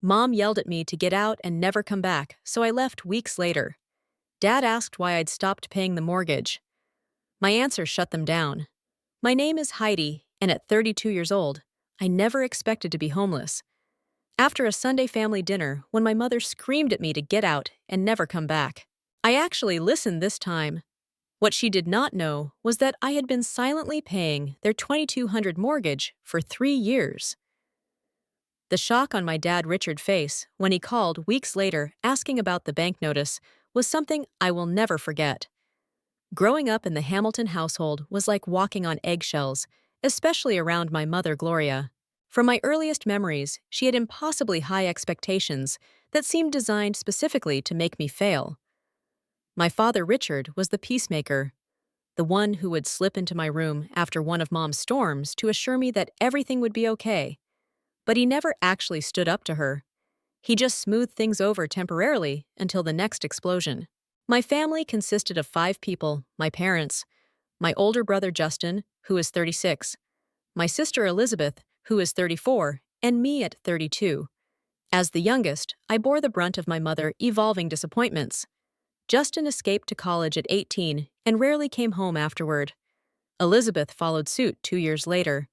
Mom yelled at me to get out and never come back, so I left weeks later. Dad asked why I'd stopped paying the mortgage. My answer shut them down. My name is Heidi, and at 32 years old, I never expected to be homeless. After a Sunday family dinner, when my mother screamed at me to get out and never come back, I actually listened this time. What she did not know was that I had been silently paying their $2,200 mortgage for 3 years. The shock on my dad Richard's face when he called weeks later asking about the bank notice was something I will never forget. Growing up in the Hamilton household was like walking on eggshells, especially around my mother Gloria. From my earliest memories, she had impossibly high expectations that seemed designed specifically to make me fail. My father Richard was the peacemaker, the one who would slip into my room after one of Mom's storms to assure me that everything would be okay. But he never actually stood up to her. He just smoothed things over temporarily until the next explosion. My family consisted of 5 people: my parents, my older brother Justin, who is 36, my sister Elizabeth, who is 34, and me at 32. As the youngest, I bore the brunt of my mother's evolving disappointments. Justin escaped to college at 18 and rarely came home afterward. Elizabeth followed suit 2 years later.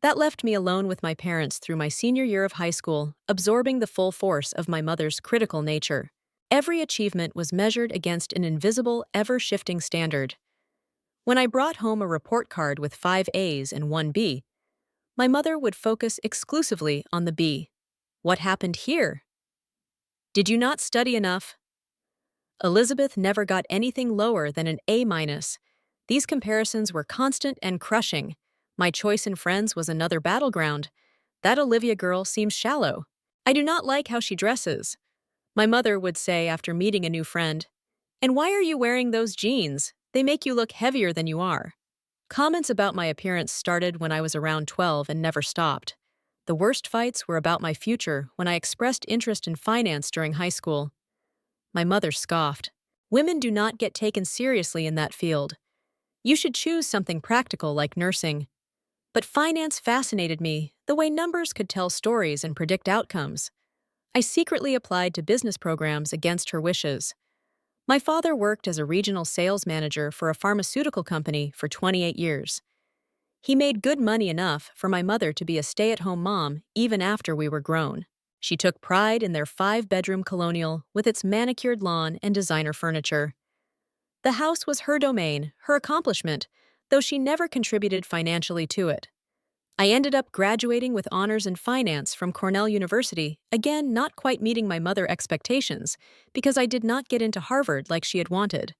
That left me alone with my parents through my senior year of high school, absorbing the full force of my mother's critical nature. Every achievement was measured against an invisible, ever-shifting standard. When I brought home a report card with 5 A's and 1 B, my mother would focus exclusively on the B. What happened here? Did you not study enough? Elizabeth never got anything lower than an A-. These comparisons were constant and crushing. My choice in friends was another battleground. That Olivia girl seems shallow. I do not like how she dresses. My mother would say after meeting a new friend, "And why are you wearing those jeans? They make you look heavier than you are." Comments about my appearance started when I was around 12 and never stopped. The worst fights were about my future when I expressed interest in finance during high school. My mother scoffed. "Women do not get taken seriously in that field. You should choose something practical like nursing." But finance fascinated me, the way numbers could tell stories and predict outcomes. I secretly applied to business programs against her wishes. My father worked as a regional sales manager for a pharmaceutical company for 28 years. He made good money enough for my mother to be a stay-at-home mom even after we were grown. She took pride in their 5-bedroom colonial with its manicured lawn and designer furniture. The house was her domain, her accomplishment, though she never contributed financially to it. I ended up graduating with honors in finance from Cornell University, again not quite meeting my mother's expectations, because I did not get into Harvard like she had wanted.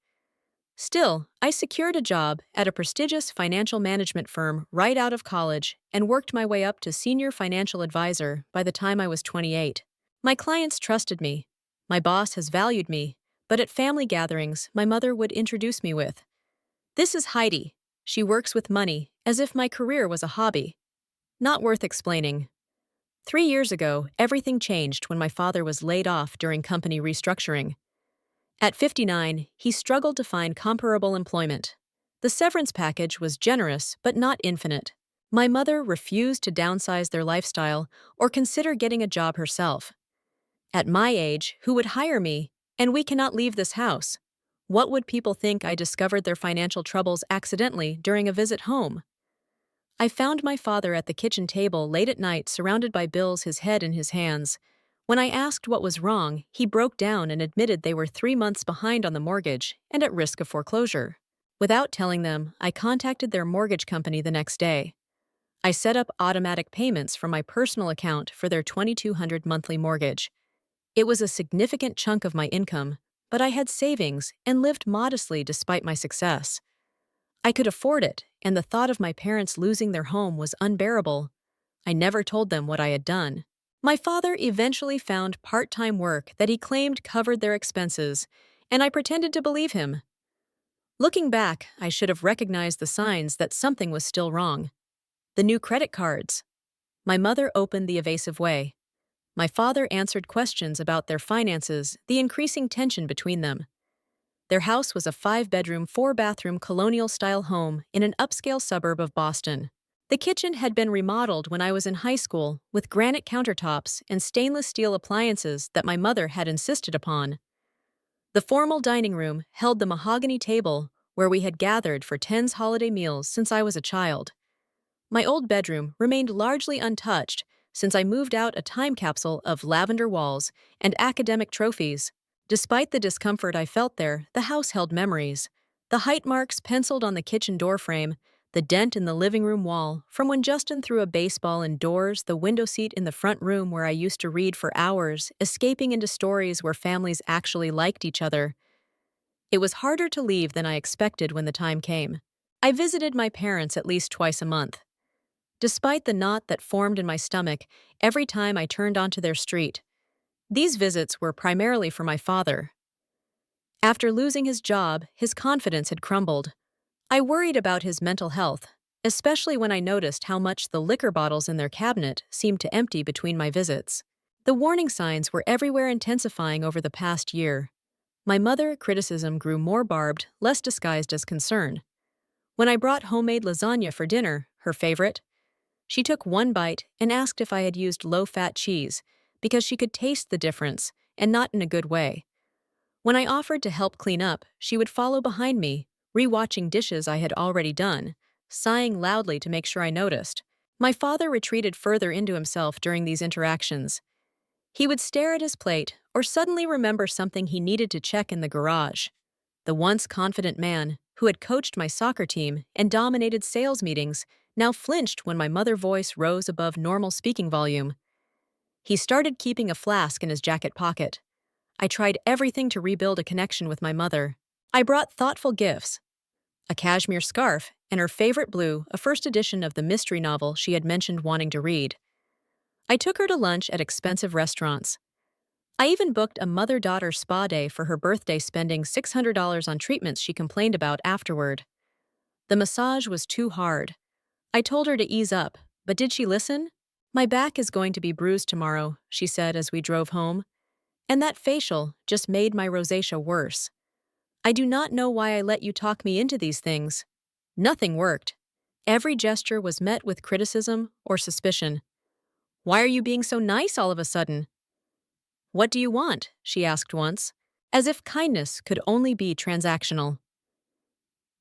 Still, I secured a job at a prestigious financial management firm right out of college and worked my way up to senior financial advisor by the time I was 28. My clients trusted me. My boss has valued me, but at family gatherings, my mother would introduce me with, "This is Heidi. She works with money," as if my career was a hobby. Not worth explaining. 3 years ago, everything changed when my father was laid off during company restructuring. At 59, he struggled to find comparable employment. The severance package was generous but not infinite. My mother refused to downsize their lifestyle or consider getting a job herself. At my age, who would hire me? And we cannot leave this house. What would people think I discovered their financial troubles accidentally during a visit home? I found my father at the kitchen table late at night surrounded by bills, his head in his hands. When I asked what was wrong, he broke down and admitted they were 3 months behind on the mortgage and at risk of foreclosure. Without telling them, I contacted their mortgage company the next day. I set up automatic payments from my personal account for their $2,200 monthly mortgage. It was a significant chunk of my income, but I had savings and lived modestly despite my success. I could afford it, and the thought of my parents losing their home was unbearable. I never told them what I had done. My father eventually found part-time work that he claimed covered their expenses, and I pretended to believe him. Looking back, I should have recognized the signs that something was still wrong. The new credit cards. My mother opened the evasive way. My father answered questions about their finances, the increasing tension between them. Their house was a 5-bedroom, 4-bathroom colonial-style home in an upscale suburb of Boston. The kitchen had been remodeled when I was in high school with granite countertops and stainless steel appliances that my mother had insisted upon. The formal dining room held the mahogany table where we had gathered for Ten's holiday meals since I was a child. My old bedroom remained largely untouched since I moved out a time capsule of lavender walls and academic trophies. Despite the discomfort I felt there, the house held memories. The height marks penciled on the kitchen doorframe, the dent in the living room wall from when Justin threw a baseball indoors, the window seat in the front room where I used to read for hours, escaping into stories where families actually liked each other. It was harder to leave than I expected when the time came. I visited my parents at least twice a month. Despite the knot that formed in my stomach every time I turned onto their street, these visits were primarily for my father. After losing his job, his confidence had crumbled. I worried about his mental health, especially when I noticed how much the liquor bottles in their cabinet seemed to empty between my visits. The warning signs were everywhere, intensifying over the past year. My mother's criticism grew more barbed, less disguised as concern. When I brought homemade lasagna for dinner, her favorite, she took one bite and asked if I had used low-fat cheese, because she could taste the difference, and not in a good way. When I offered to help clean up, she would follow behind me, rewatching dishes I had already done, sighing loudly to make sure I noticed. My father retreated further into himself during these interactions. He would stare at his plate or suddenly remember something he needed to check in the garage. The once confident man, who had coached my soccer team and dominated sales meetings, now flinched when my mother's voice rose above normal speaking volume. He started keeping a flask in his jacket pocket. I tried everything to rebuild a connection with my mother. I brought thoughtful gifts, a cashmere scarf, and her favorite blue, a first edition of the mystery novel she had mentioned wanting to read. I took her to lunch at expensive restaurants. I even booked a mother-daughter spa day for her birthday, spending $600 on treatments she complained about afterward. The massage was too hard. I told her to ease up, but did she listen? "My back is going to be bruised tomorrow," she said as we drove home. And that facial just made my rosacea worse. "I do not know why I let you talk me into these things." Nothing worked. Every gesture was met with criticism or suspicion. "Why are you being so nice all of a sudden?" "What do you want?" she asked once, as if kindness could only be transactional.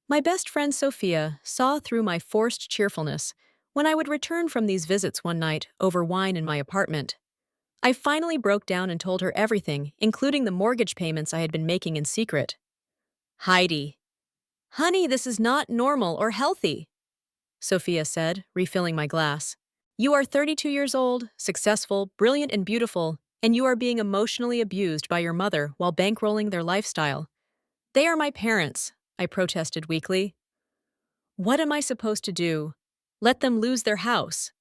My best friend Sophia saw through my forced cheerfulness when I would return from these visits one night over wine in my apartment. I finally broke down and told her everything, including the mortgage payments I had been making in secret. "Heidi, honey, this is not normal or healthy," Sophia said, refilling my glass. "You are 32 years old, successful, brilliant, and beautiful, and you are being emotionally abused by your mother while bankrolling their lifestyle." "They are my parents," I protested weakly. "What am I supposed to do? Let them lose their house?"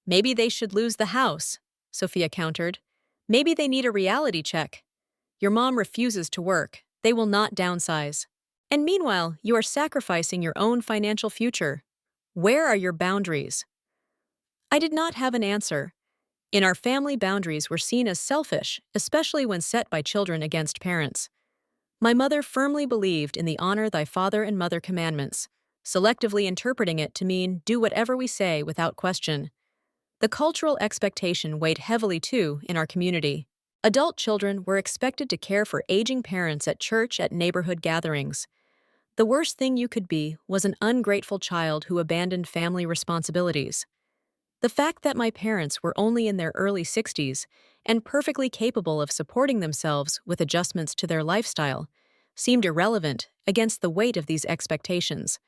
"Maybe they should lose the house," Sophia countered. "Maybe they need a reality check. Your mom refuses to work. They will not downsize. And meanwhile, you are sacrificing your own financial future. Where are your boundaries?" I did not have an answer. In our family, boundaries were seen as selfish, especially when set by children against parents. My mother firmly believed in the honor thy father and mother commandments, selectively interpreting it to mean do whatever we say without question. The cultural expectation weighed heavily, too, in our community. Adult children were expected to care for aging parents at church, at neighborhood gatherings. The worst thing you could be was an ungrateful child who abandoned family responsibilities. The fact that my parents were only in their early 60s and perfectly capable of supporting themselves with adjustments to their lifestyle seemed irrelevant against the weight of these expectations.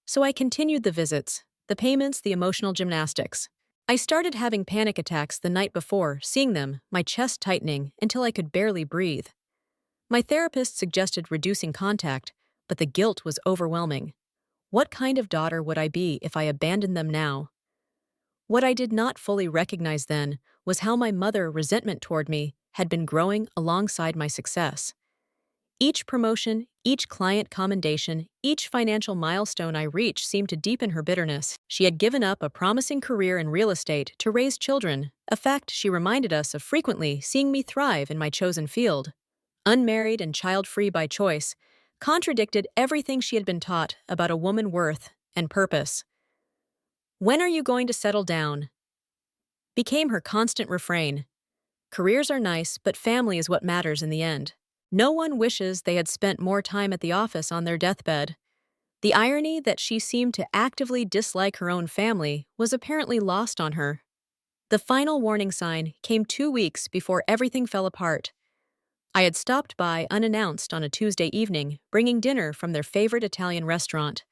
So I continued the visits, the payments, the emotional gymnastics. I started having panic attacks the night before seeing them, my chest tightening until I could barely breathe. My therapist suggested reducing contact, but the guilt was overwhelming. What kind of daughter would I be if I abandoned them now? What I did not fully recognize then was how my mother's resentment toward me had been growing alongside my success. Each promotion, each client commendation, each financial milestone I reached seemed to deepen her bitterness. She had given up a promising career in real estate to raise children, a fact she reminded us of frequently, seeing me thrive in my chosen field. Unmarried and child-free by choice, contradicted everything she had been taught about a woman's worth and purpose. "When are you going to settle down?" became her constant refrain. Careers are nice, but family is what matters in the end. No one wishes they had spent more time at the office on their deathbed. The irony that she seemed to actively dislike her own family was apparently lost on her. The final warning sign came 2 weeks before everything fell apart. I had stopped by unannounced on a Tuesday evening, bringing dinner from their favorite Italian restaurant.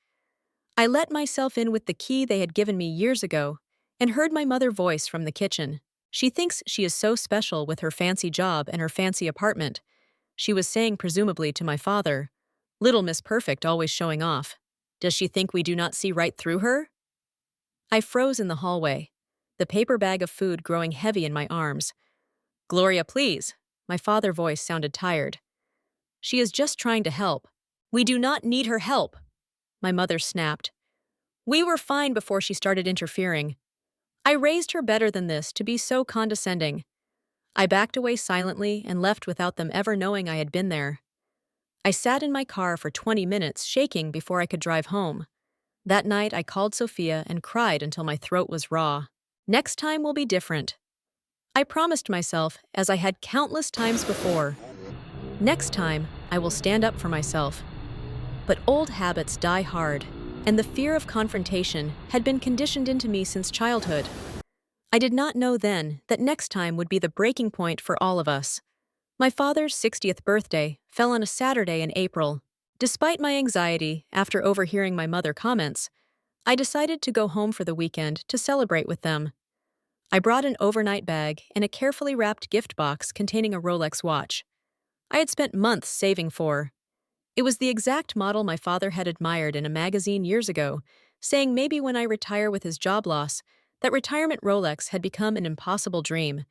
I let myself in with the key they had given me years ago and heard my mother voice from the kitchen. "She thinks she is so special with her fancy job and her fancy apartment," she was saying presumably to my father. "Little Miss Perfect always showing off. Does she think we do not see right through her?" I froze in the hallway, the paper bag of food growing heavy in my arms. "Gloria, please." My father's voice sounded tired. "She is just trying to help." "We do not need her help," my mother snapped. "We were fine before she started interfering. I raised her better than this to be so condescending." I backed away silently and left without them ever knowing I had been there. I sat in my car for 20 minutes, shaking before I could drive home. That night, I called Sophia and cried until my throat was raw. "Next time will be different," I promised myself, as I had countless times before. "Next time, I will stand up for myself." But old habits die hard, and the fear of confrontation had been conditioned into me since childhood. I did not know then that next time would be the breaking point for all of us. My father's 60th birthday fell on a Saturday in April. Despite my anxiety after overhearing my mother comments, I decided to go home for the weekend to celebrate with them. I brought an overnight bag and a carefully wrapped gift box containing a Rolex watch I had spent months saving for. It was the exact model my father had admired in a magazine years ago, saying maybe when I retire with his job loss, that retirement Rolex had become an impossible dream,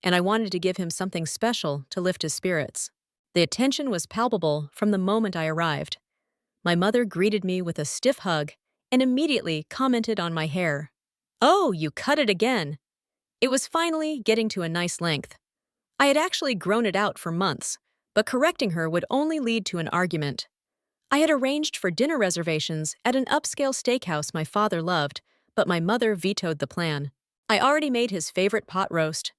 and I wanted to give him something special to lift his spirits. The attention was palpable from the moment I arrived. My mother greeted me with a stiff hug and immediately commented on my hair. "Oh, you cut it again." It was finally getting to a nice length. I had actually grown it out for months, but correcting her would only lead to an argument. I had arranged for dinner reservations at an upscale steakhouse my father loved, but my mother vetoed the plan. I already made his favorite pot roast.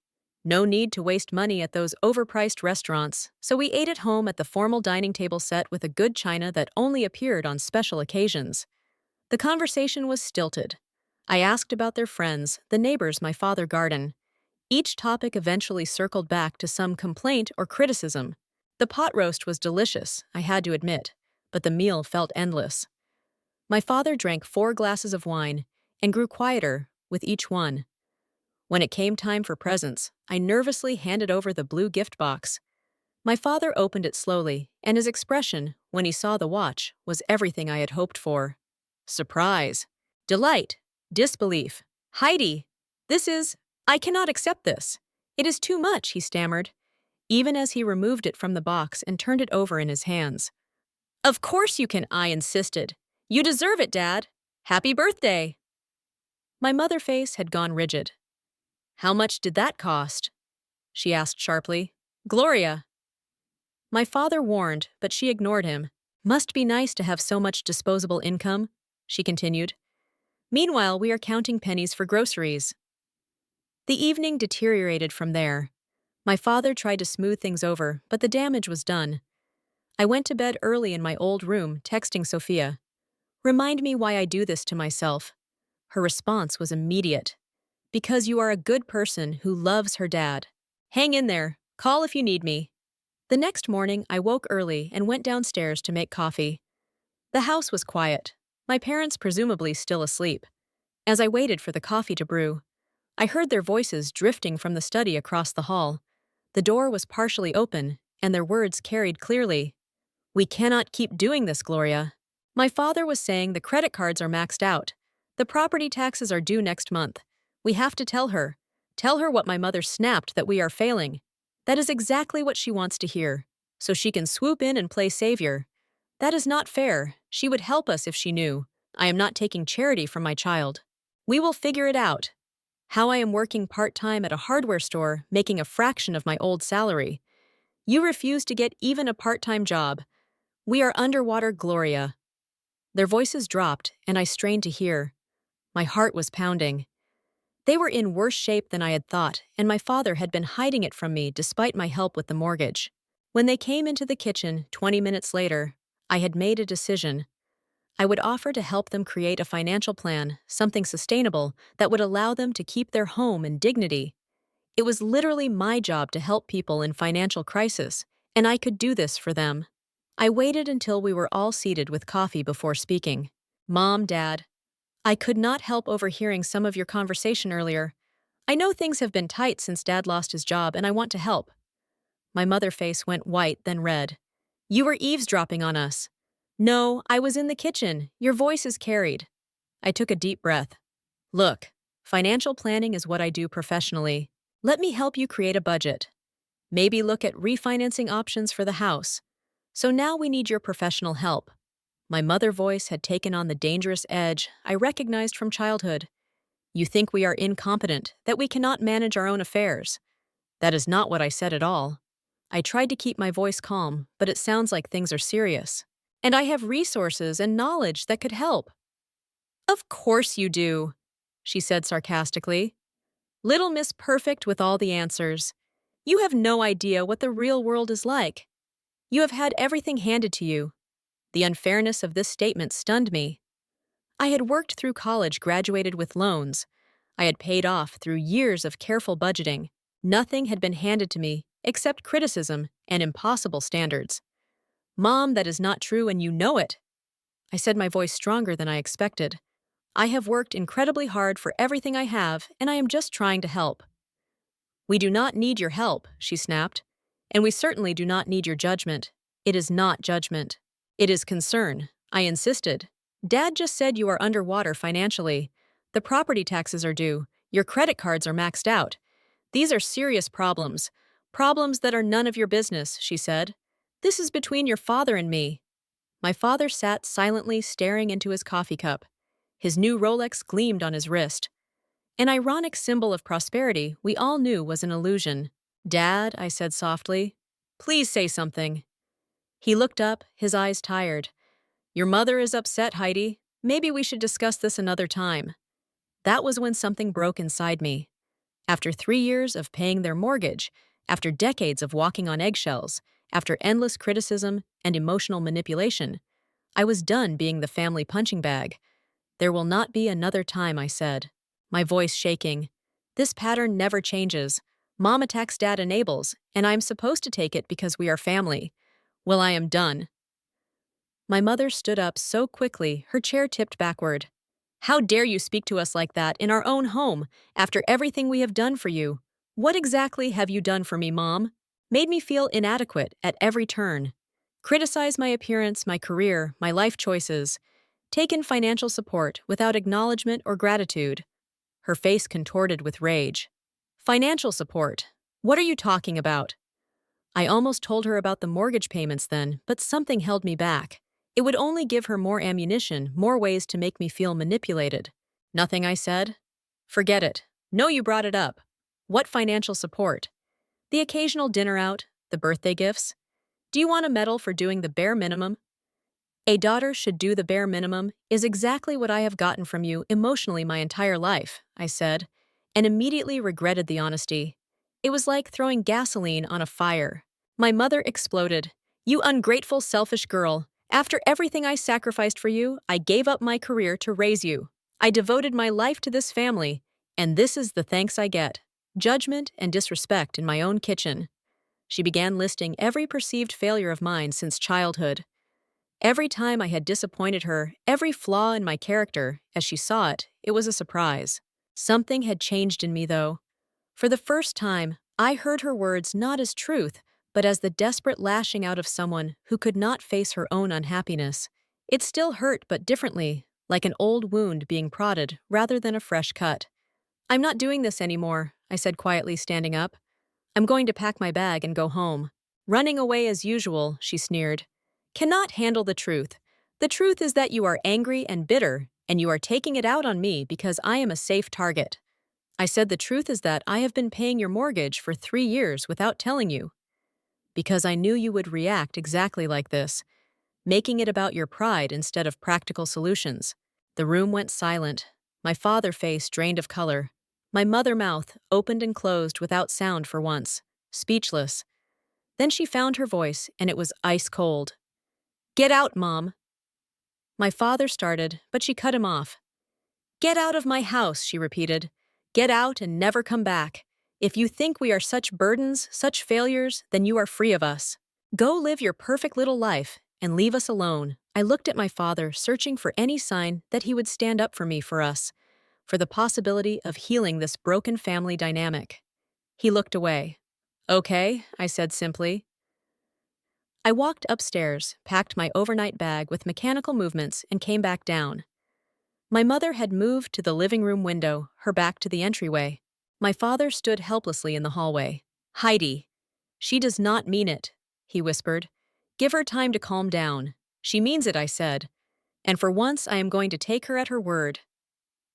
No need to waste money at those overpriced restaurants, so we ate at home at the formal dining table set with a good china that only appeared on special occasions. The conversation was stilted. I asked about their friends, the neighbors my father garden. Each topic eventually circled back to some complaint or criticism. The pot roast was delicious, I had to admit, but the meal felt endless. My father drank 4 glasses of wine and grew quieter with each one. When it came time for presents, I nervously handed over the blue gift box. My father opened it slowly, and his expression, when he saw the watch, was everything I had hoped for. Surprise, delight, disbelief. "Heidi, I cannot accept this. It is too much," he stammered, even as he removed it from the box and turned it over in his hands. "Of course you can," I insisted. "You deserve it, Dad. Happy birthday." My mother's face had gone rigid. "How much did that cost?" she asked sharply. "Gloria." My father warned, but she ignored him. "Must be nice to have so much disposable income," she continued. "Meanwhile, we are counting pennies for groceries." The evening deteriorated from there. My father tried to smooth things over, but the damage was done. I went to bed early in my old room, texting Sophia. "Remind me why I do this to myself." Her response was immediate. "Because you are a good person who loves her dad. Hang in there. Call if you need me." The next morning, I woke early and went downstairs to make coffee. The house was quiet, my parents presumably still asleep. As I waited for the coffee to brew, I heard their voices drifting from the study across the hall. The door was partially open, and their words carried clearly. "We cannot keep doing this, Gloria." My father was saying the credit cards are maxed out. The property taxes are due next month. We have to tell her. Tell her what my mother snapped, that we are failing. That is exactly what she wants to hear, so she can swoop in and play savior. That is not fair. She would help us if she knew. I am not taking charity from my child. We will figure it out. How I am working part-time at a hardware store, making a fraction of my old salary. You refuse to get even a part-time job. We are underwater, Gloria. Their voices dropped, and I strained to hear. My heart was pounding. They were in worse shape than I had thought, and my father had been hiding it from me despite my help with the mortgage. When they came into the kitchen 20 minutes later, I had made a decision. I would offer to help them create a financial plan, something sustainable, that would allow them to keep their home and dignity. It was literally my job to help people in financial crisis, and I could do this for them. I waited until we were all seated with coffee before speaking. Mom, Dad, I could not help overhearing some of your conversation earlier. I know things have been tight since Dad lost his job, and I want to help. My mother face went white, then red. You were eavesdropping on us. No, I was in the kitchen. Your voice is carried. I took a deep breath. Look, financial planning is what I do professionally. Let me help you create a budget. Maybe look at refinancing options for the house. So now we need your professional help. My mother voice had taken on the dangerous edge I recognized from childhood. You think we are incompetent, that we cannot manage our own affairs. That is not what I said at all. I tried to keep my voice calm, but it sounds like things are serious. And I have resources and knowledge that could help. Of course you do, she said sarcastically. Little Miss Perfect with all the answers. You have no idea what the real world is like. You have had everything handed to you. The unfairness of this statement stunned me. I had worked through college, graduated with loans. I had paid off through years of careful budgeting. Nothing had been handed to me except criticism and impossible standards. Mom, that is not true and you know it. I said, my voice stronger than I expected. I have worked incredibly hard for everything I have, and I am just trying to help. We do not need your help, she snapped. And we certainly do not need your judgment. It is not judgment. It is concern, I insisted. Dad just said you are underwater financially. The property taxes are due. Your credit cards are maxed out. These are serious problems. Problems that are none of your business, she said. This is between your father and me. My father sat silently staring into his coffee cup. His new Rolex gleamed on his wrist. An ironic symbol of prosperity we all knew was an illusion. Dad, I said softly, please say something. He looked up, his eyes tired. Your mother is upset, Heidi. Maybe we should discuss this another time. That was when something broke inside me. After 3 years of paying their mortgage, after decades of walking on eggshells, after endless criticism and emotional manipulation, I was done being the family punching bag. There will not be another time, I said, my voice shaking. This pattern never changes. Mom attacks, Dad enables, and I am supposed to take it because we are family. Well, I am done. My mother stood up so quickly, her chair tipped backward. How dare you speak to us like that in our own home, after everything we have done for you? What exactly have you done for me, Mom? Made me feel inadequate at every turn. Criticized my appearance, my career, my life choices. Taken financial support without acknowledgement or gratitude. Her face contorted with rage. Financial support? What are you talking about? I almost told her about the mortgage payments then, but something held me back. It would only give her more ammunition, more ways to make me feel manipulated. Nothing, I said. Forget it. No, you brought it up. What financial support? The occasional dinner out, the birthday gifts? Do you want a medal for doing the bare minimum? A daughter should do the bare minimum is exactly what I have gotten from you emotionally my entire life, I said, and immediately regretted the honesty. It was like throwing gasoline on a fire. My mother exploded. You ungrateful, selfish girl. After everything I sacrificed for you, I gave up my career to raise you. I devoted my life to this family, and this is the thanks I get. Judgment and disrespect in my own kitchen. She began listing every perceived failure of mine since childhood. Every time I had disappointed her, every flaw in my character, as she saw it, it was a surprise. Something had changed in me, though. For the first time, I heard her words not as truth, but as the desperate lashing out of someone who could not face her own unhappiness. It still hurt, but differently, like an old wound being prodded rather than a fresh cut. I'm not doing this anymore, I said quietly, standing up. I'm going to pack my bag and go home. Running away as usual, she sneered. Cannot handle the truth. The truth is that you are angry and bitter, and you are taking it out on me because I am a safe target. I said the truth is that I have been paying your mortgage for 3 years without telling you. Because I knew you would react exactly like this, making it about your pride instead of practical solutions. The room went silent. My father's face drained of color. My mother's mouth opened and closed without sound for once, speechless. Then she found her voice, and it was ice cold. "Get out, Mom." My father started, but she cut him off. "Get out of my house," she repeated. "Get out and never come back. If you think we are such burdens, such failures, then you are free of us. Go live your perfect little life and leave us alone." I looked at my father, searching for any sign that he would stand up for me, for us, for the possibility of healing this broken family dynamic. He looked away. "Okay," I said simply. I walked upstairs, packed my overnight bag with mechanical movements, and came back down. My mother had moved to the living room window, her back to the entryway. My father stood helplessly in the hallway. "Heidi, she does not mean it," he whispered. "Give her time to calm down." "She means it," I said. "And for once I am going to take her at her word."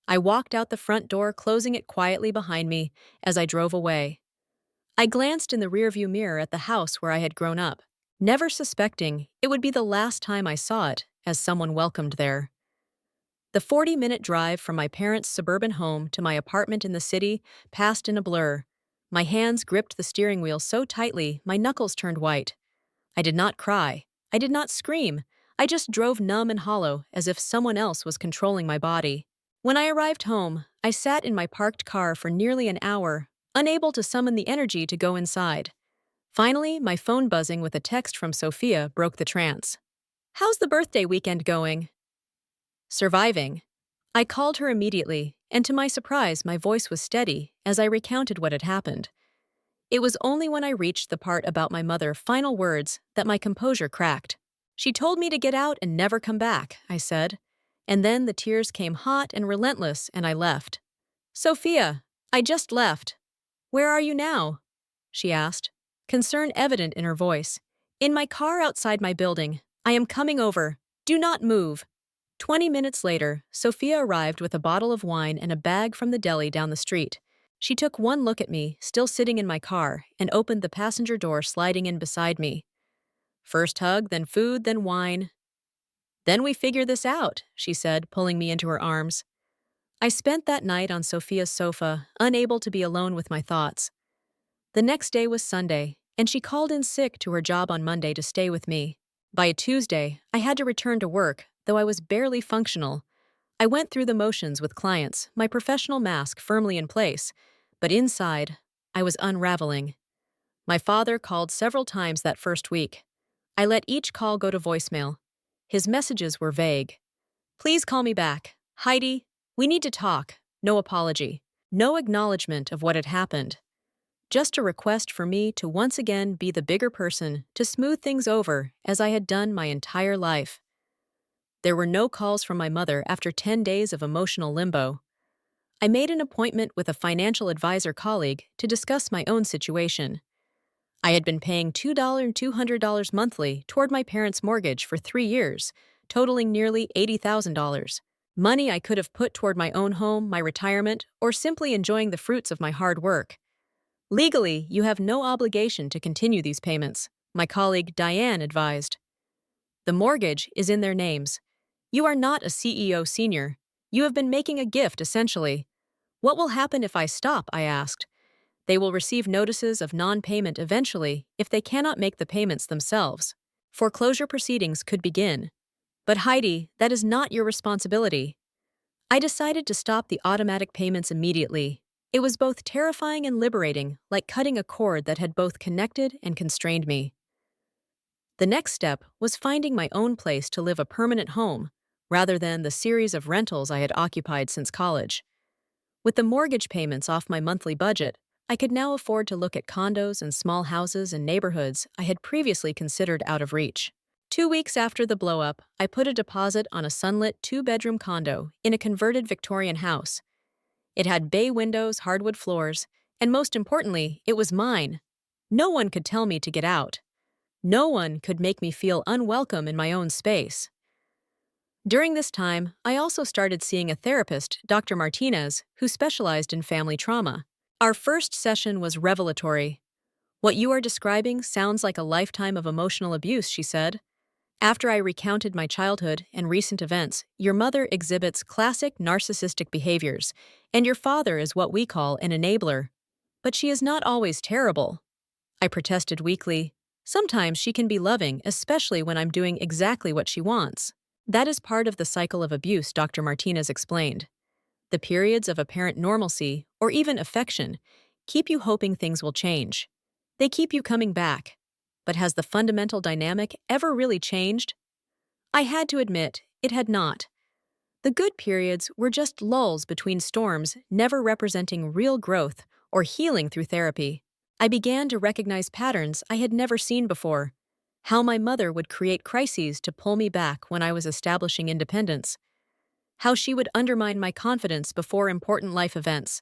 I walked out the front door, closing it quietly behind me as I drove away. I glanced in the rearview mirror at the house where I had grown up, never suspecting it would be the last time I saw it as someone welcomed there. The 40-minute drive from my parents' suburban home to my apartment in the city passed in a blur. My hands gripped the steering wheel so tightly my knuckles turned white. I did not cry. I did not scream. I just drove numb and hollow, as if someone else was controlling my body. When I arrived home, I sat in my parked car for nearly an hour, unable to summon the energy to go inside. Finally, my phone buzzing with a text from Sophia broke the trance. "How's the birthday weekend going?" "Surviving." I called her immediately, and to my surprise, my voice was steady as I recounted what had happened. It was only when I reached the part about my mother's final words that my composure cracked. "She told me to get out and never come back," I said. And then the tears came hot and relentless, and I left. "Sophia, I just left." "Where are you now?" she asked, concern evident in her voice. "In my car outside my building. I am coming over. Do not move." 20 minutes later, Sophia arrived with a bottle of wine and a bag from the deli down the street. She took one look at me, still sitting in my car, and opened the passenger door, sliding in beside me. "First hug, then food, then wine. Then we figure this out," she said, pulling me into her arms. I spent that night on Sophia's sofa, unable to be alone with my thoughts. The next day was Sunday, and she called in sick to her job on Monday to stay with me. By Tuesday, I had to return to work, though I was barely functional. I went through the motions with clients, my professional mask firmly in place, but inside, I was unraveling. My father called several times that first week. I let each call go to voicemail. His messages were vague. "Please call me back. Heidi, we need to talk." No apology. No acknowledgement of what had happened. Just a request for me to once again be the bigger person, to smooth things over as I had done my entire life. There were no calls from my mother after 10 days of emotional limbo. I made an appointment with a financial advisor colleague to discuss my own situation. I had been paying $200 monthly toward my parents' mortgage for 3 years, totaling nearly $80,000. Money I could have put toward my own home, my retirement, or simply enjoying the fruits of my hard work. "Legally, you have no obligation to continue these payments," my colleague Diane advised. "The mortgage is in their names. You are not a CEO senior. You have been making a gift, essentially." "What will happen if I stop?" I asked. "They will receive notices of non-payment eventually if they cannot make the payments themselves. Foreclosure proceedings could begin." "But Heidi, that is not your responsibility." I decided to stop the automatic payments immediately. It was both terrifying and liberating, like cutting a cord that had both connected and constrained me. The next step was finding my own place to live, a permanent home, rather than the series of rentals I had occupied since college. With the mortgage payments off my monthly budget, I could now afford to look at condos and small houses in neighborhoods I had previously considered out of reach. 2 weeks after the blow-up, I put a deposit on a sunlit 2-bedroom condo in a converted Victorian house. It had bay windows, hardwood floors, and most importantly, it was mine. No one could tell me to get out. No one could make me feel unwelcome in my own space. During this time, I also started seeing a therapist, Dr. Martinez, who specialized in family trauma. Our first session was revelatory. "What you are describing sounds like a lifetime of emotional abuse," she said. After I recounted my childhood and recent events, your mother exhibits classic narcissistic behaviors, and your father is what we call an enabler. But she is not always terrible. I protested weakly. Sometimes she can be loving, especially when I'm doing exactly what she wants. That is part of the cycle of abuse, Dr. Martinez explained. The periods of apparent normalcy, or even affection, keep you hoping things will change. They keep you coming back. But has the fundamental dynamic ever really changed? I had to admit, it had not. The good periods were just lulls between storms, never representing real growth or healing through therapy. I began to recognize patterns I had never seen before. How my mother would create crises to pull me back when I was establishing independence. How she would undermine my confidence before important life events.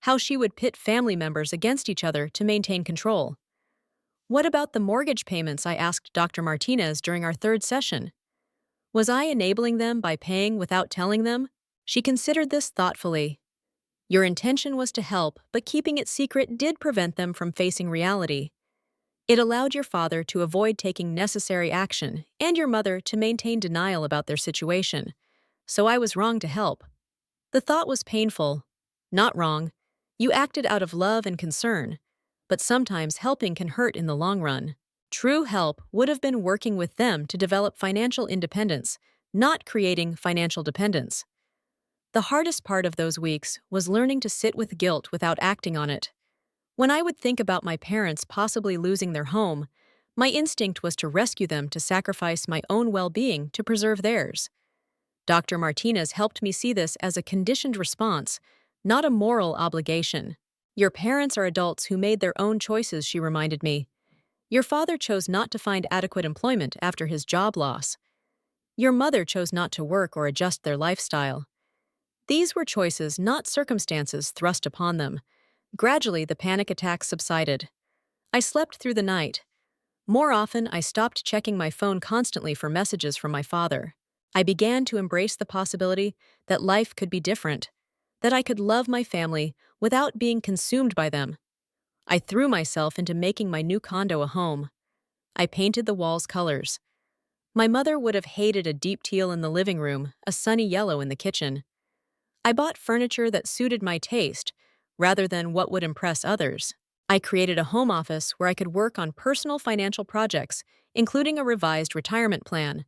How she would pit family members against each other to maintain control. What about the mortgage payments? I asked Dr. Martinez during our third session. Was I enabling them by paying without telling them? She considered this thoughtfully. Your intention was to help, but keeping it secret did prevent them from facing reality. It allowed your father to avoid taking necessary action and your mother to maintain denial about their situation. So I was wrong to help. The thought was painful. Not wrong. You acted out of love and concern. But sometimes helping can hurt in the long run. True help would have been working with them to develop financial independence, not creating financial dependence. The hardest part of those weeks was learning to sit with guilt without acting on it. When I would think about my parents possibly losing their home, my instinct was to rescue them to sacrifice my own well-being to preserve theirs. Dr. Martinez helped me see this as a conditioned response, not a moral obligation. Your parents are adults who made their own choices, she reminded me. Your father chose not to find adequate employment after his job loss. Your mother chose not to work or adjust their lifestyle. These were choices, not circumstances, thrust upon them. Gradually, the panic attacks subsided. I slept through the night. More often, I stopped checking my phone constantly for messages from my father. I began to embrace the possibility that life could be different, that I could love my family without being consumed by them. I threw myself into making my new condo a home. I painted the walls colors. My mother would have hated a deep teal in the living room, a sunny yellow in the kitchen. I bought furniture that suited my taste, rather than what would impress others. I created a home office where I could work on personal financial projects, including a revised retirement plan.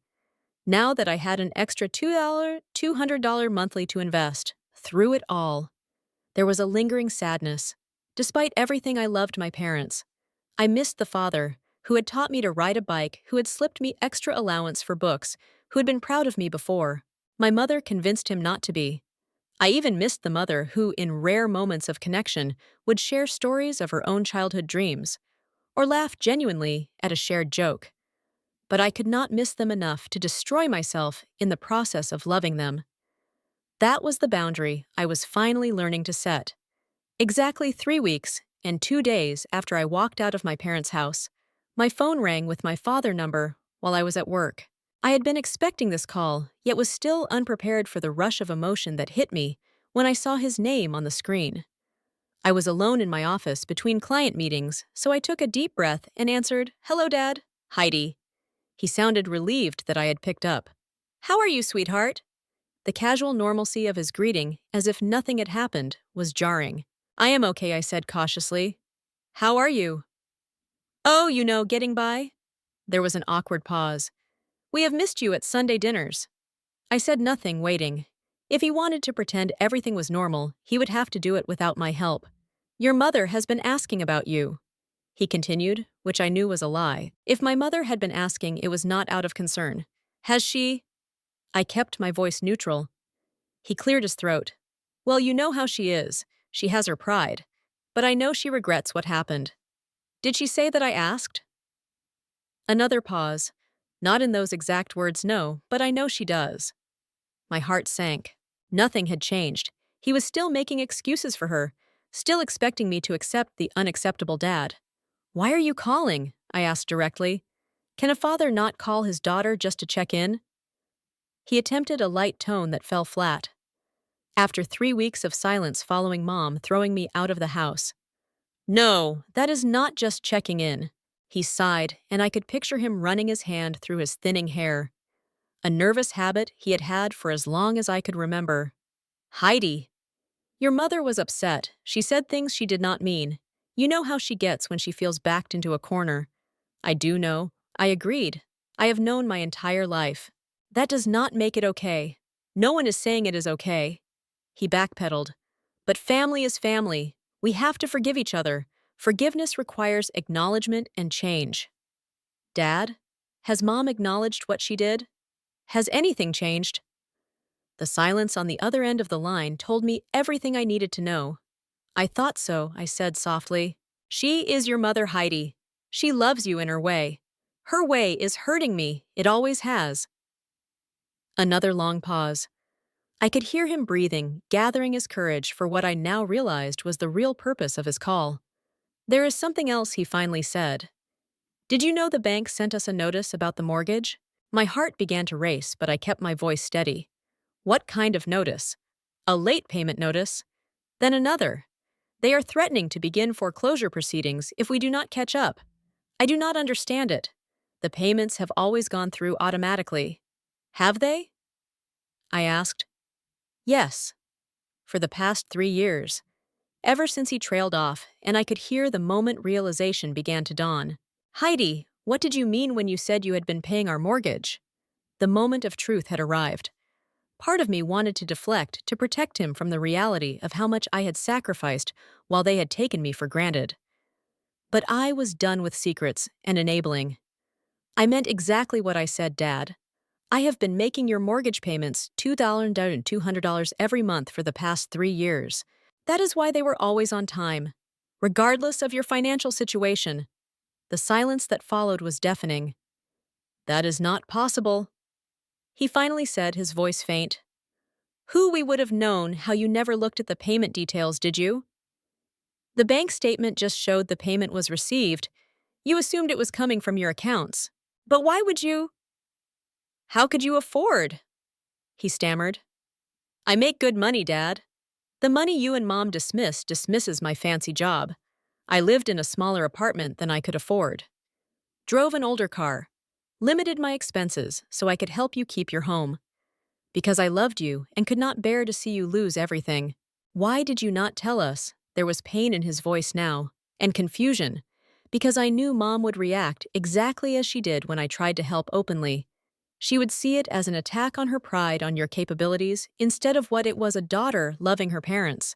Now that I had an extra $200 monthly to invest, through it all, there was a lingering sadness. Despite everything, I loved my parents. I missed the father, who had taught me to ride a bike, who had slipped me extra allowance for books, who had been proud of me before. My mother convinced him not to be. I even missed the mother who, in rare moments of connection, would share stories of her own childhood dreams, or laugh genuinely at a shared joke. But I could not miss them enough to destroy myself in the process of loving them. That was the boundary I was finally learning to set. Exactly 3 weeks and 2 days after I walked out of my parents' house, my phone rang with my father number while I was at work. I had been expecting this call, yet was still unprepared for the rush of emotion that hit me when I saw his name on the screen. I was alone in my office between client meetings, so I took a deep breath and answered, "Hello, Dad. Heidi." He sounded relieved that I had picked up. "How are you, sweetheart?" The casual normalcy of his greeting, as if nothing had happened, was jarring. "I am okay," I said cautiously. "How are you?" "Oh, getting by." There was an awkward pause. "We have missed you at Sunday dinners." I said nothing, waiting. If he wanted to pretend everything was normal, he would have to do it without my help. "Your mother has been asking about you," he continued, which I knew was a lie. If my mother had been asking, it was not out of concern. "Has she?" I kept my voice neutral. He cleared his throat. "Well, you know how she is. She has her pride. But I know she regrets what happened." "Did she say that I asked?" Another pause. "Not in those exact words, no, but I know she does." My heart sank. Nothing had changed. He was still making excuses for her, still expecting me to accept the unacceptable dad. "Why are you calling?" I asked directly. "Can a father not call his daughter just to check in?" He attempted a light tone that fell flat. After 3 weeks of silence following Mom throwing me out of the house. "No, that is not just checking in." He sighed, and I could picture him running his hand through his thinning hair, a nervous habit he had had for as long as I could remember. Heidi, your mother was upset. She said things she did not mean. You know how she gets when she feels backed into a corner. I do know. I agreed. I have known my entire life. That does not make it okay. No one is saying it is okay. He backpedaled. But family is family. We have to forgive each other. Forgiveness requires acknowledgement and change. Dad? Has Mom acknowledged what she did? Has anything changed? The silence on the other end of the line told me everything I needed to know. I thought so, I said softly. She is your mother, Heidi. She loves you in her way. Her way is hurting me. It always has. Another long pause. I could hear him breathing, gathering his courage for what I now realized was the real purpose of his call. There is something else, he finally said. Did you know the bank sent us a notice about the mortgage? My heart began to race, but I kept my voice steady. What kind of notice? A late payment notice? Then another. They are threatening to begin foreclosure proceedings if we do not catch up. I do not understand it. The payments have always gone through automatically. Have they? I asked. Yes. For the past 3 years. Ever since he trailed off, and I could hear the moment realization began to dawn. Heidi, what did you mean when you said you had been paying our mortgage? The moment of truth had arrived. Part of me wanted to deflect to protect him from the reality of how much I had sacrificed while they had taken me for granted. But I was done with secrets and enabling. I meant exactly what I said, Dad. I have been making your mortgage payments $200 and $200 every month for the past 3 years. That is why they were always on time, regardless of your financial situation. The silence that followed was deafening. That is not possible. He finally said, his voice faint. Who we would have known how you never looked at the payment details, did you? The bank statement just showed the payment was received. You assumed it was coming from your accounts. But why would you? How could you afford? He stammered. I make good money, Dad. The money you and Mom dismisses my fancy job. I lived in a smaller apartment than I could afford. Drove an older car. Limited my expenses so I could help you keep your home. Because I loved you and could not bear to see you lose everything. Why did you not tell us? There was pain in his voice now, and confusion, because I knew Mom would react exactly as she did when I tried to help openly. She would see it as an attack on her pride on your capabilities instead of what it was, a daughter loving her parents.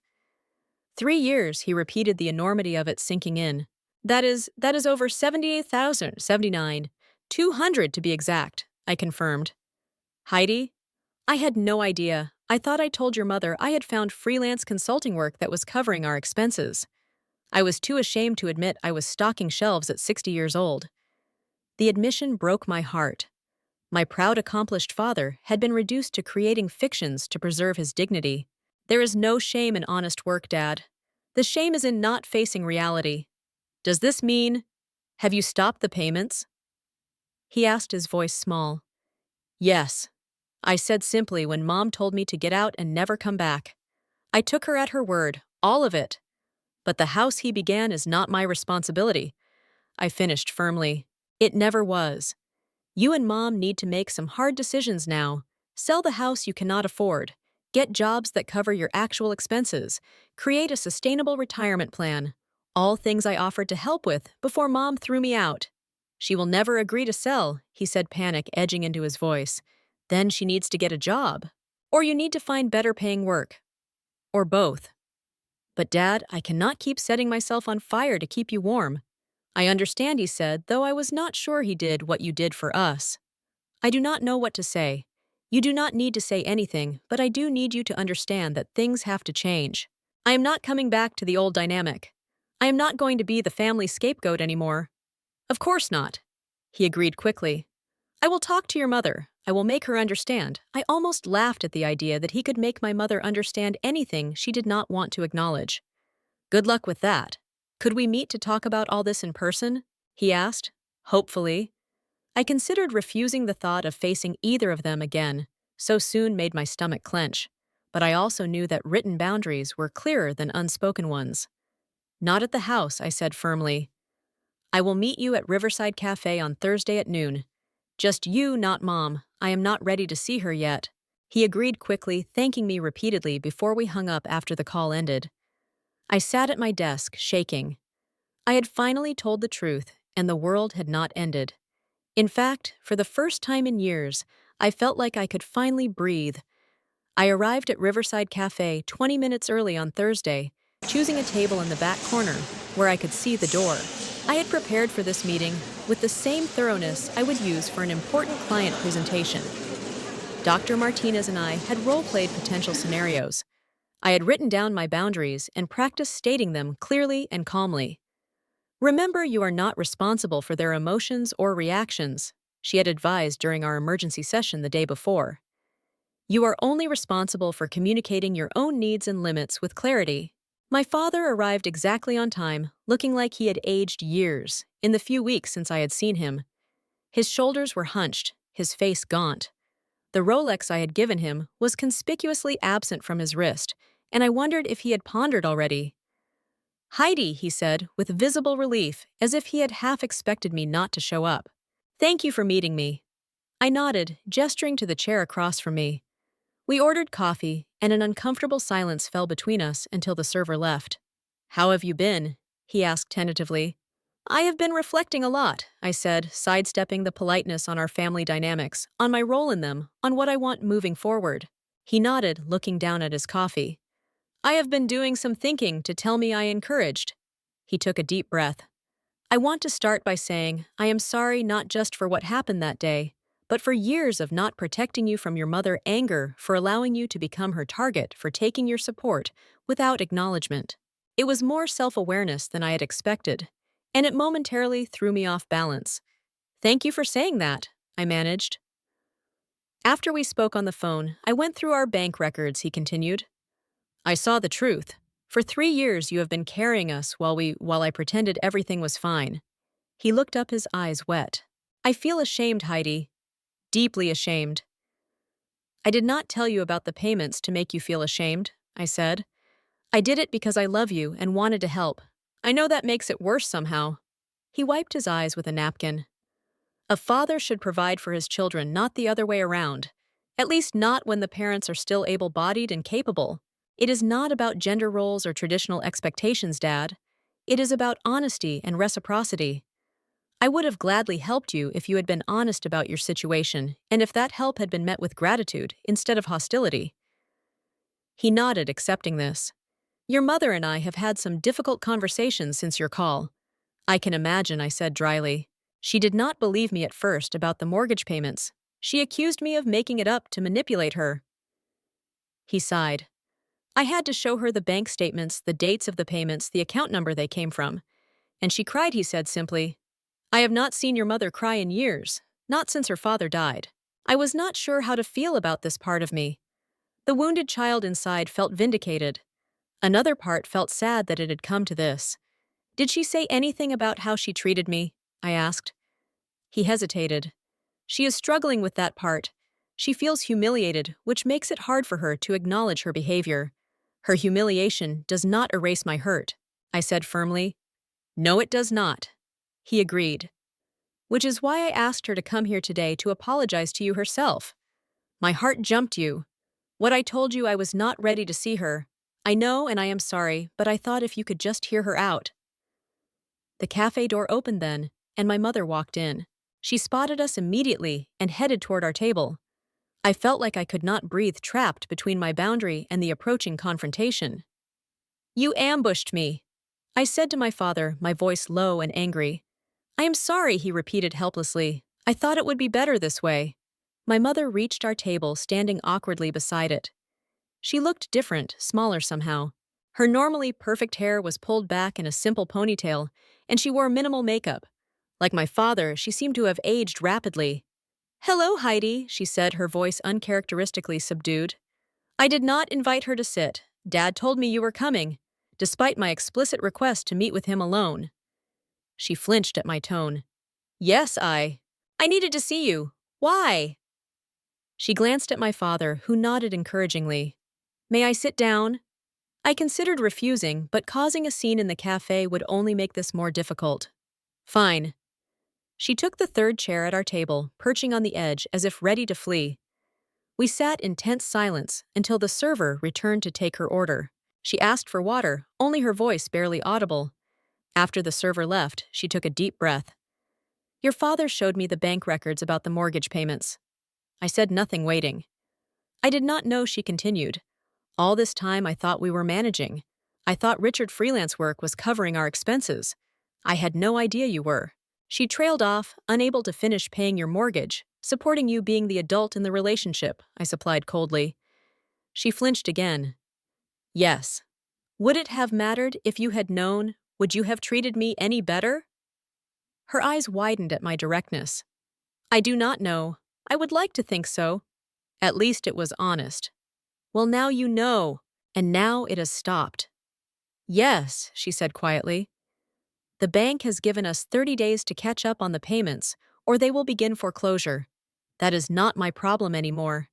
3 years, he repeated, the enormity of it sinking in. That is over 78,000, 79, 200 to be exact, I confirmed. Heidi? I had no idea. I thought I told your mother I had found freelance consulting work that was covering our expenses. I was too ashamed to admit I was stocking shelves at 60 years old. The admission broke my heart. My proud, accomplished father had been reduced to creating fictions to preserve his dignity. There is no shame in honest work, Dad. The shame is in not facing reality. Does this mean, have you stopped the payments? He asked, his voice small. Yes, I said simply when Mom told me to get out and never come back. I took her at her word, all of it. But the house he began is not my responsibility. I finished firmly. It never was. You and Mom need to make some hard decisions now. Sell the house you cannot afford. Get jobs that cover your actual expenses. Create a sustainable retirement plan. All things I offered to help with before Mom threw me out. She will never agree to sell, he said, panic edging into his voice. Then she needs to get a job. Or you need to find better paying work. Or both. But Dad, I cannot keep setting myself on fire to keep you warm. I understand, he said, though I was not sure he did what you did for us. I do not know what to say. You do not need to say anything, but I do need you to understand that things have to change. I am not coming back to the old dynamic. I am not going to be the family scapegoat anymore. Of course not. He agreed quickly. I will talk to your mother. I will make her understand. I almost laughed at the idea that he could make my mother understand anything she did not want to acknowledge. Good luck with that. Could we meet to talk about all this in person? He asked, hopefully. I considered refusing the thought of facing either of them again. So soon made my stomach clench. But I also knew that written boundaries were clearer than unspoken ones. Not at the house, I said firmly. I will meet you at Riverside Cafe on Thursday at noon. Just you, not Mom. I am not ready to see her yet. He agreed quickly, thanking me repeatedly before we hung up after the call ended. I sat at my desk, shaking. I had finally told the truth, and the world had not ended. In fact, for the first time in years, I felt like I could finally breathe. I arrived at Riverside Cafe 20 minutes early on Thursday, choosing a table in the back corner where I could see the door. I had prepared for this meeting with the same thoroughness I would use for an important client presentation. Dr. Martinez and I had role-played potential scenarios. I had written down my boundaries and practiced stating them clearly and calmly. Remember, you are not responsible for their emotions or reactions, she had advised during our emergency session the day before. You are only responsible for communicating your own needs and limits with clarity. My father arrived exactly on time, looking like he had aged years in the few weeks since I had seen him. His shoulders were hunched, his face gaunt. The Rolex I had given him was conspicuously absent from his wrist, and I wondered if he had pondered already. Heidi, he said, with visible relief, as if he had half expected me not to show up. Thank you for meeting me. I nodded, gesturing to the chair across from me. We ordered coffee, and an uncomfortable silence fell between us until the server left. How have you been? He asked tentatively. I have been reflecting a lot, I said, sidestepping the politeness on our family dynamics, on my role in them, on what I want moving forward. He nodded, looking down at his coffee. I have been doing some thinking to tell me I encouraged. He took a deep breath. I want to start by saying I am sorry not just for what happened that day, but for years of not protecting you from your mother anger for allowing you to become her target for taking your support without acknowledgement. It was more self-awareness than I had expected, and it momentarily threw me off balance. Thank you for saying that, I managed. After we spoke on the phone, I went through our bank records, he continued. I saw the truth. For 3 years you have been carrying us while I pretended everything was fine. He looked up, his eyes wet. I feel ashamed, Heidi. Deeply ashamed. I did not tell you about the payments to make you feel ashamed, I said. I did it because I love you and wanted to help. I know that makes it worse somehow. He wiped his eyes with a napkin. A father should provide for his children, not the other way around. At least not when the parents are still able-bodied and capable. It is not about gender roles or traditional expectations, Dad. It is about honesty and reciprocity. I would have gladly helped you if you had been honest about your situation and if that help had been met with gratitude instead of hostility. He nodded, accepting this. Your mother and I have had some difficult conversations since your call. I can imagine, I said dryly. She did not believe me at first about the mortgage payments. She accused me of making it up to manipulate her. He sighed. I had to show her the bank statements, the dates of the payments, the account number they came from. And she cried, he said simply. I have not seen your mother cry in years, not since her father died. I was not sure how to feel about this part of me. The wounded child inside felt vindicated. Another part felt sad that it had come to this. Did she say anything about how she treated me? I asked. He hesitated. She is struggling with that part. She feels humiliated, which makes it hard for her to acknowledge her behavior. Her humiliation does not erase my hurt, I said firmly. No, it does not. He agreed. Which is why I asked her to come here today to apologize to you herself. My heart jumped you. What I told you, I was not ready to see her. I know, and I am sorry, but I thought if you could just hear her out. The cafe door opened then, and my mother walked in. She spotted us immediately and headed toward our table. I felt like I could not breathe, trapped between my boundary and the approaching confrontation. You ambushed me, I said to my father, my voice low and angry. I am sorry, he repeated helplessly. I thought it would be better this way. My mother reached our table, standing awkwardly beside it. She looked different, smaller somehow. Her normally perfect hair was pulled back in a simple ponytail, and she wore minimal makeup. Like my father, she seemed to have aged rapidly. Hello, Heidi, she said, her voice uncharacteristically subdued. I did not invite her to sit. Dad told me you were coming, despite my explicit request to meet with him alone. She flinched at my tone. Yes, I needed to see you. Why? She glanced at my father, who nodded encouragingly. May I sit down? I considered refusing, but causing a scene in the cafe would only make this more difficult. Fine. She took the third chair at our table, perching on the edge as if ready to flee. We sat in tense silence until the server returned to take her order. She asked for water, only her voice barely audible. After the server left, she took a deep breath. Your father showed me the bank records about the mortgage payments. I said nothing, waiting. I did not know she continued. All this time I thought we were managing. I thought Richard freelance work was covering our expenses. I had no idea you were. She trailed off, unable to finish paying your mortgage, supporting you being the adult in the relationship, I supplied coldly. She flinched again. Yes. Would it have mattered if you had known? Would you have treated me any better? Her eyes widened at my directness. I do not know. I would like to think so. At least it was honest. Well, now you know, and now it has stopped. Yes, she said quietly. The bank has given us 30 days to catch up on the payments, or they will begin foreclosure. That is not my problem anymore.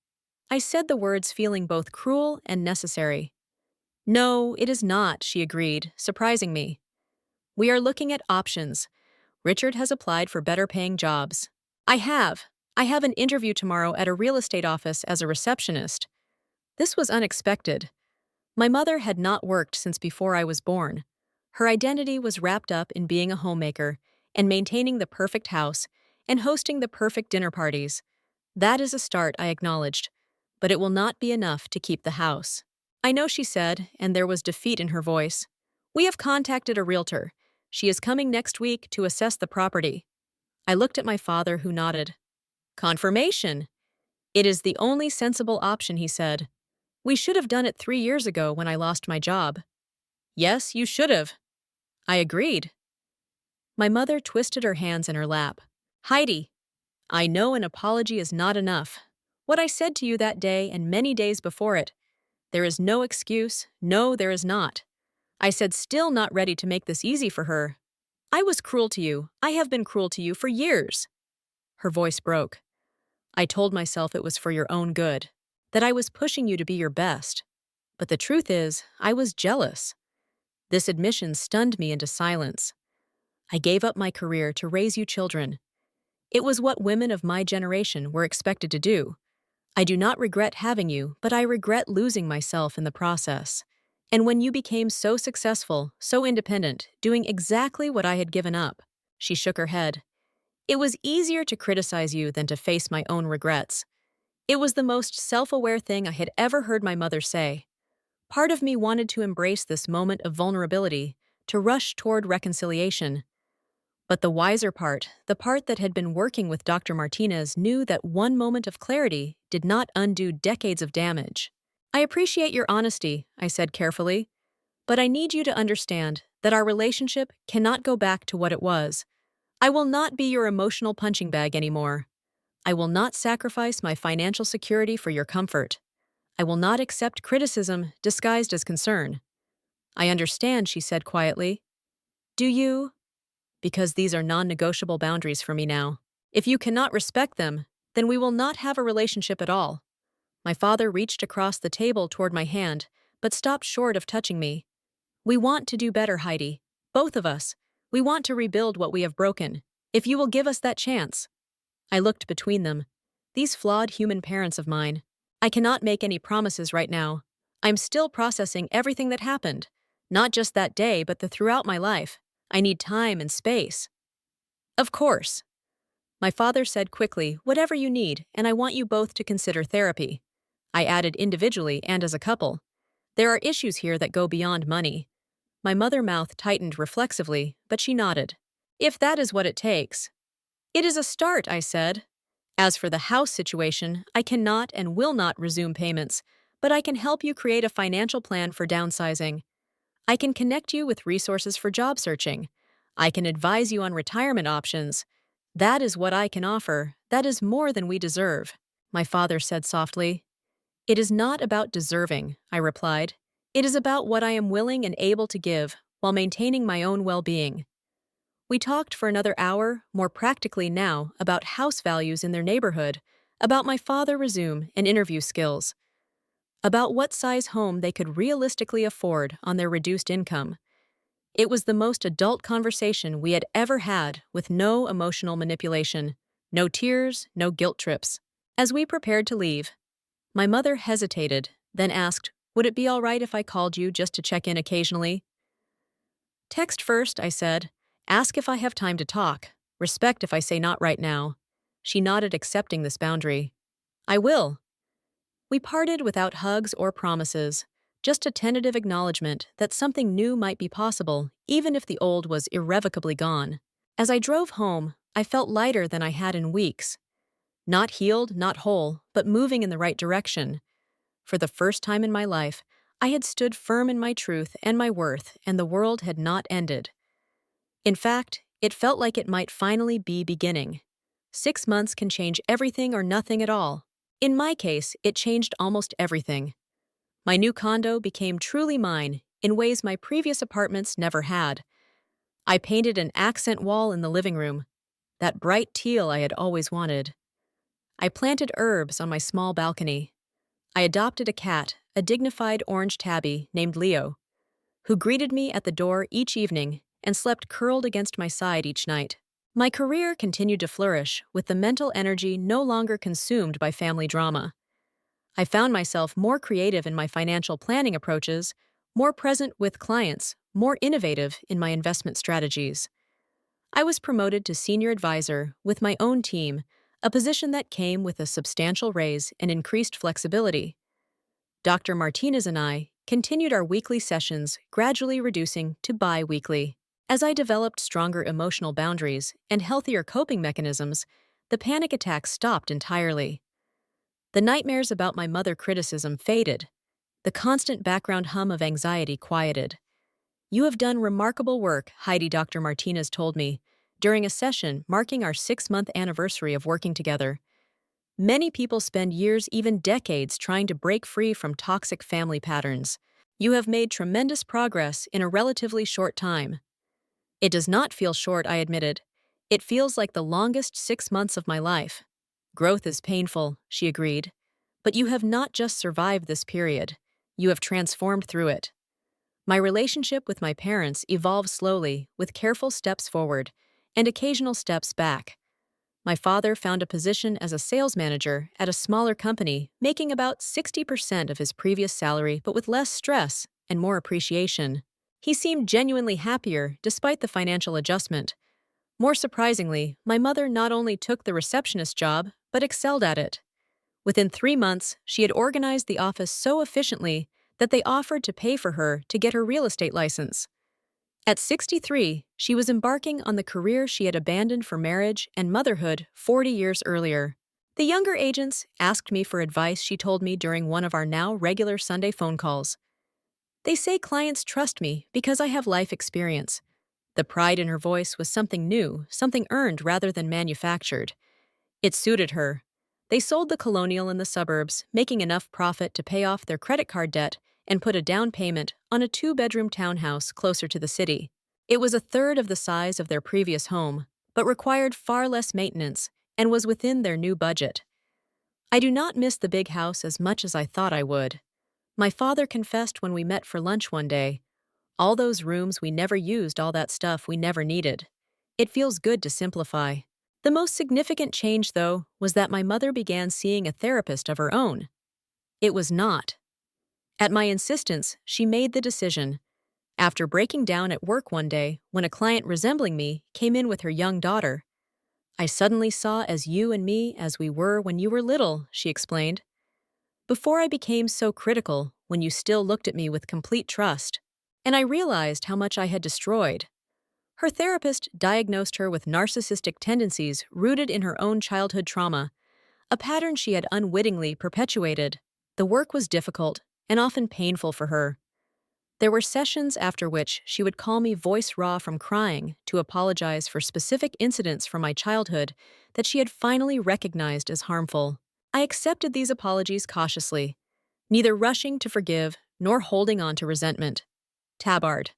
I said the words feeling both cruel and necessary. No, it is not, she agreed, surprising me. We are looking at options. Richard has applied for better-paying jobs. I have. I have an interview tomorrow at a real estate office as a receptionist. This was unexpected. My mother had not worked since before I was born. Her identity was wrapped up in being a homemaker and maintaining the perfect house and hosting the perfect dinner parties. That is a start, I acknowledged, but it will not be enough to keep the house. I know, she said, and there was defeat in her voice. We have contacted a realtor. She is coming next week to assess the property. I looked at my father, who nodded. Confirmation. It is the only sensible option, he said. We should have done it 3 years ago when I lost my job. Yes, you should have. I agreed. My mother twisted her hands in her lap. Heidi, I know an apology is not enough. What I said to you that day and many days before it, there is no excuse. No, there is not. I said, still not ready to make this easy for her. I was cruel to you. I have been cruel to you for years. Her voice broke. I told myself it was for your own good, that I was pushing you to be your best. But the truth is, I was jealous. This admission stunned me into silence. I gave up my career to raise you children. It was what women of my generation were expected to do. I do not regret having you, but I regret losing myself in the process. And when you became so successful, so independent, doing exactly what I had given up, she shook her head. It was easier to criticize you than to face my own regrets. It was the most self-aware thing I had ever heard my mother say. Part of me wanted to embrace this moment of vulnerability, to rush toward reconciliation. But the wiser part, the part that had been working with Dr. Martinez, knew that one moment of clarity did not undo decades of damage. I appreciate your honesty, I said carefully, but I need you to understand that our relationship cannot go back to what it was. I will not be your emotional punching bag anymore. I will not sacrifice my financial security for your comfort. I will not accept criticism disguised as concern. I understand, she said quietly. Do you? Because these are non-negotiable boundaries for me now. If you cannot respect them, then we will not have a relationship at all. My father reached across the table toward my hand, but stopped short of touching me. We want to do better, Heidi. Both of us. We want to rebuild what we have broken. If you will give us that chance. I looked between them. These flawed human parents of mine. I cannot make any promises right now. I'm still processing everything that happened. Not just that day, but throughout my life. I need time and space. Of course. My father said quickly, whatever you need, and I want you both to consider therapy. I added individually and as a couple. There are issues here that go beyond money. My mother's mouth tightened reflexively, but she nodded. If that is what it takes. It is a start, I said. As for the house situation, I cannot and will not resume payments, but I can help you create a financial plan for downsizing. I can connect you with resources for job searching. I can advise you on retirement options. That is what I can offer. That is more than we deserve, my father said softly. It is not about deserving, I replied. It is about what I am willing and able to give while maintaining my own well-being. We talked for another hour, more practically now, about house values in their neighborhood, about my father resume and interview skills, about what size home they could realistically afford on their reduced income. It was the most adult conversation we had ever had, with no emotional manipulation, no tears, no guilt trips. As we prepared to leave, my mother hesitated, then asked, "Would it be all right if I called you just to check in occasionally?" "Text first," I said. "Ask if I have time to talk. Respect if I say not right now." She nodded, accepting this boundary. "I will." We parted without hugs or promises, just a tentative acknowledgement that something new might be possible, even if the old was irrevocably gone. As I drove home, I felt lighter than I had in weeks. Not healed, not whole, but moving in the right direction. For the first time in my life, I had stood firm in my truth and my worth, and the world had not ended. In fact, it felt like it might finally be beginning. 6 months can change everything or nothing at all. In my case, it changed almost everything. My new condo became truly mine in ways my previous apartments never had. I painted an accent wall in the living room, that bright teal I had always wanted. I planted herbs on my small balcony. I adopted a cat, a dignified orange tabby named Leo, who greeted me at the door each evening and slept curled against my side each night. My career continued to flourish, with the mental energy no longer consumed by family drama. I found myself more creative in my financial planning approaches, more present with clients, more innovative in my investment strategies. I was promoted to senior advisor with my own team, a position that came with a substantial raise and increased flexibility. Dr. Martinez and I continued our weekly sessions, gradually reducing to bi-weekly. As I developed stronger emotional boundaries and healthier coping mechanisms, the panic attacks stopped entirely. The nightmares about my mother criticism faded. The constant background hum of anxiety quieted. "You have done remarkable work," Heidi Dr. Martinez told me, during a session marking our 6-month anniversary of working together. "Many people spend years, even decades, trying to break free from toxic family patterns. You have made tremendous progress in a relatively short time." "It does not feel short," I admitted. "It feels like the longest 6 months of my life." "Growth is painful," she agreed. "But you have not just survived this period. You have transformed through it." My relationship with my parents evolved slowly, with careful steps forward and occasional steps back. My father found a position as a sales manager at a smaller company, making about 60% of his previous salary, but with less stress and more appreciation. He seemed genuinely happier despite the financial adjustment. More surprisingly, my mother not only took the receptionist job, but excelled at it. Within 3 months, she had organized the office so efficiently that they offered to pay for her to get her real estate license. At 63, she was embarking on the career she had abandoned for marriage and motherhood 40 years earlier. The younger agents asked me for advice, she told me during one of our now regular Sunday phone calls. "They say clients trust me because I have life experience." The pride in her voice was something new, something earned rather than manufactured. It suited her. They sold the Colonial in the suburbs, making enough profit to pay off their credit card debt and put a down payment on a 2-bedroom townhouse closer to the city. It was a third of the size of their previous home, but required far less maintenance and was within their new budget. I do not miss the big house as much as I thought I would. My father confessed when we met for lunch one day, "All those rooms we never used, all that stuff we never needed. It feels good to simplify." The most significant change, though, was that my mother began seeing a therapist of her own. It was not. At my insistence, she made the decision. After breaking down at work one day when a client resembling me came in with her young daughter, "I suddenly saw as you and me as we were when you were little," she explained. "Before I became so critical, when you still looked at me with complete trust. And I realized how much I had destroyed." Her therapist diagnosed her with narcissistic tendencies rooted in her own childhood trauma, a pattern she had unwittingly perpetuated. The work was difficult and often painful for her. There were sessions after which she would call me voice raw from crying to apologize for specific incidents from my childhood that she had finally recognized as harmful. I accepted these apologies cautiously, neither rushing to forgive nor holding on to resentment. Tabard.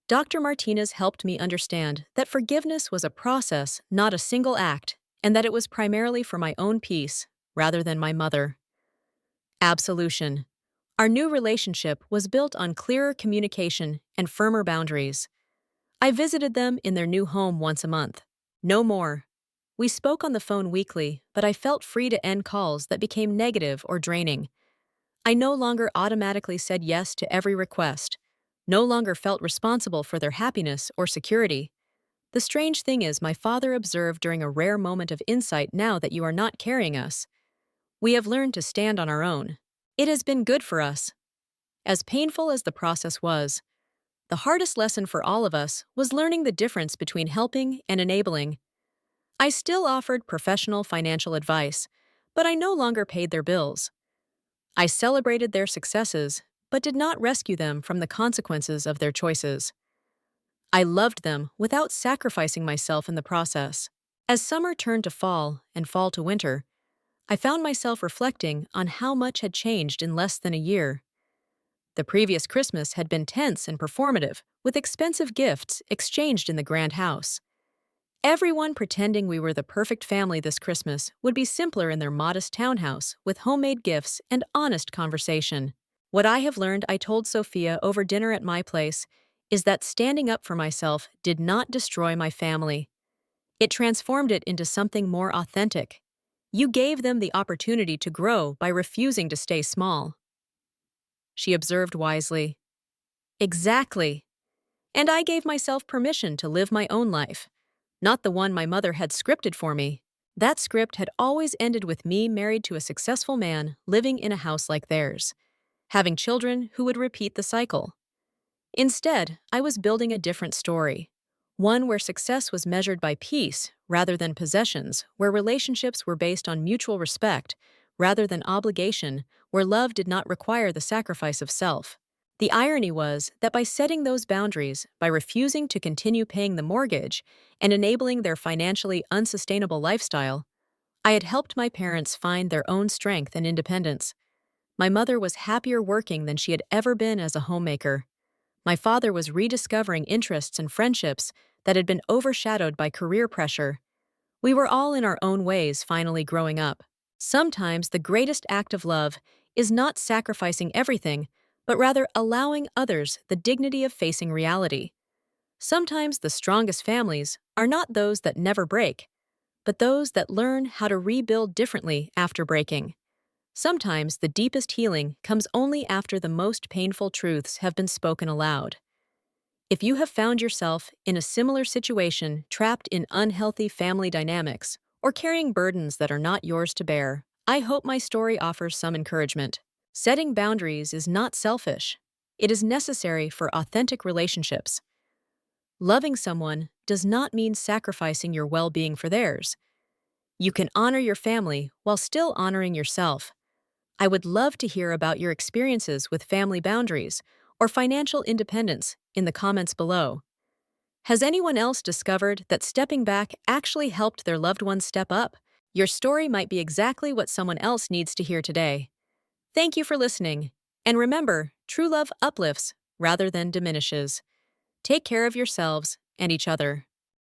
Dr. Martinez helped me understand that forgiveness was a process, not a single act, and that it was primarily for my own peace, rather than my mother. Absolution. Our new relationship was built on clearer communication and firmer boundaries. I visited them in their new home once a month. No more. We spoke on the phone weekly, but I felt free to end calls that became negative or draining. I no longer automatically said yes to every request, no longer felt responsible for their happiness or security. The strange thing is, my father observed during a rare moment of insight, now that you are not carrying us. We have learned to stand on our own. It has been good for us. As painful as the process was, the hardest lesson for all of us was learning the difference between helping and enabling. I still offered professional financial advice, but I no longer paid their bills. I celebrated their successes, but did not rescue them from the consequences of their choices. I loved them without sacrificing myself in the process. As summer turned to fall and fall to winter, I found myself reflecting on how much had changed in less than a year. The previous Christmas had been tense and performative, with expensive gifts exchanged in the grand house. Everyone pretending we were the perfect family this Christmas would be simpler in their modest townhouse with homemade gifts and honest conversation. What I have learned, I told Sophia over dinner at my place, is that standing up for myself did not destroy my family. It transformed it into something more authentic. You gave them the opportunity to grow by refusing to stay small. She observed wisely. Exactly. And I gave myself permission to live my own life, not the one my mother had scripted for me. That script had always ended with me married to a successful man living in a house like theirs, having children who would repeat the cycle. Instead, I was building a different story, one where success was measured by peace rather than possessions, where relationships were based on mutual respect rather than obligation, where love did not require the sacrifice of self. The irony was that by setting those boundaries, by refusing to continue paying the mortgage and enabling their financially unsustainable lifestyle, I had helped my parents find their own strength and independence. My mother was happier working than she had ever been as a homemaker. My father was rediscovering interests and friendships that had been overshadowed by career pressure. We were all in our own ways finally growing up. Sometimes the greatest act of love is not sacrificing everything, but rather allowing others the dignity of facing reality. Sometimes the strongest families are not those that never break, but those that learn how to rebuild differently after breaking. Sometimes the deepest healing comes only after the most painful truths have been spoken aloud. If you have found yourself in a similar situation, trapped in unhealthy family dynamics, or carrying burdens that are not yours to bear, I hope my story offers some encouragement. Setting boundaries is not selfish. It is necessary for authentic relationships. Loving someone does not mean sacrificing your well-being for theirs. You can honor your family while still honoring yourself. I would love to hear about your experiences with family boundaries or financial independence in the comments below. Has anyone else discovered that stepping back actually helped their loved ones step up? Your story might be exactly what someone else needs to hear today. Thank you for listening. And remember, true love uplifts rather than diminishes. Take care of yourselves and each other.